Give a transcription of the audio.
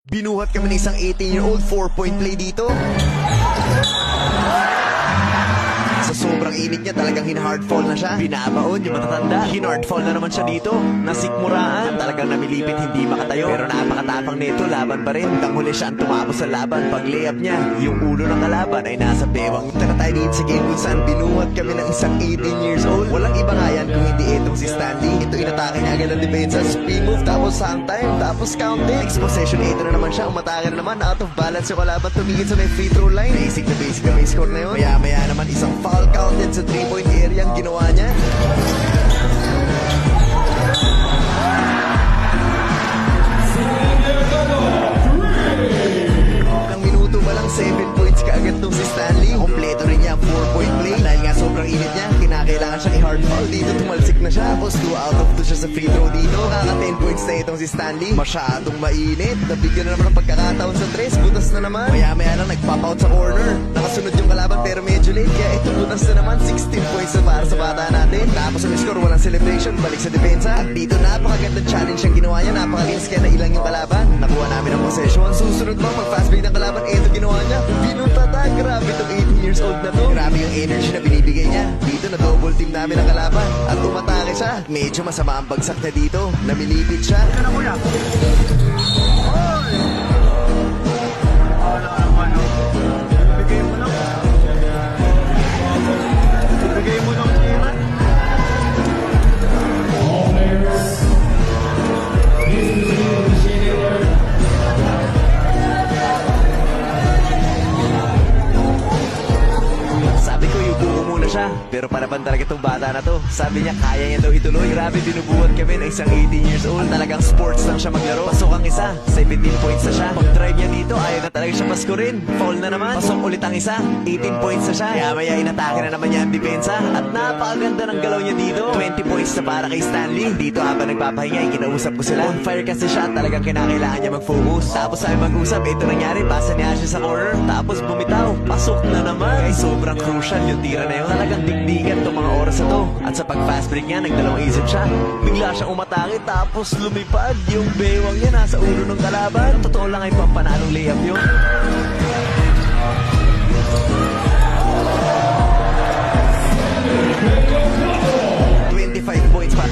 Binuhat kami ng isang 18-year-old 4-point play dito. Sa sobrang init niya, talagang hin-hardfall na siya. Binabaon yung matatanda. Hin-hardfall na naman siya dito. Nasikmuraan, talagang namilipit, hindi makatayo. Pero napakatapang nito, laban pa rin. Hanggang huli siya ang tumabos sa laban. Pag layup niya, yung ulo ng kalaban ay nasa bewang. Tara tayo dito sa game kung saan binuhat kami ng isang 18 years old. Walang iba nga yan kung hindi itong si Stanley. Ito inatake niya agad ang depensa. Spin move, tapos hang time, tapos counting. Next possession, ito na naman siya. Umatake na naman, out of balance yung kalaban. Tumigil sa may free throw line. Basic na may score na yun. Maya-maya naman isang foul counted sa 3-point area ang ginawa niya. Ilang minuto pa lang 7 points kaagad tong si Stanley. Kompleto rin niya ang 4-point play. Dahil nga sobrang init niya, kinakailangan siyang i-hard foul. Dito tumalsik na siya. Tapos 2 out of 2 siya sa free throw dito. Kaka 10 points na itong si Stanley. Masyadong mainit. Nabigyan na naman ng pagkakataon sa 3. Butas na naman. Maya-maya lang nagpop-out sa corner. Nakasunod yung kalaban pero medyo late. Kaya ito butas na naman. 16 points na para sa bata natin. Tapos ang score, walang celebration. Balik sa depensa. At dito napakagandang challenge ang ginawa niya. Napakalinis kaya na ilang yung kalaban. Nakuha namin ang possession. Susunod ba mag-fast break ng kalaban? Ito ginawa niya. Binutata. Grabe itong 18 years old na to. Grabe yung energy na binibigay niya. Dito na double team namin ang kalaban. At umatake siya. Medyo masama ang bagsak na dito. Namilipit siya. Bigay mo ng tira. Sabi ko yung buo muna siya. Pero paraban talaga itong bata na to. Sabi niya kaya niya daw ituloy. Grabe binubuhat kami ng isang 18 years old. Talagang sports lang siya maglaro. Pasok ang isa, 17 points na siya. Pag drive niya dito, ayaw na talaga siya paskorin. Foul na naman. Pasok ulit ang isa, 18 points na siya. Kaya maya inatake na naman niya ang depensa. At napakaganda ng galaw niya dito. 20 points na para kay Stanley. Dito habang nagpapahinga, kinausap ko sila. On fire kasi siya, talagang kinakailangan niya mag-focus. Tapos sabi mag-usap, ito nangyari. Pasa niya siya sa corner. Tapos bumitaw. Pasok na naman. Ay sobrang crucial yung tira na yun. Talagang digdigan itong mga oras na to. At sa pag-fast break niya, nagdalawang isip siya. Bigla siyang umatake tapos lumipad. Yung bewang niya nasa ulo ng kalaban. Totoo lang ay pampanalong layup yun. ...25 points pa.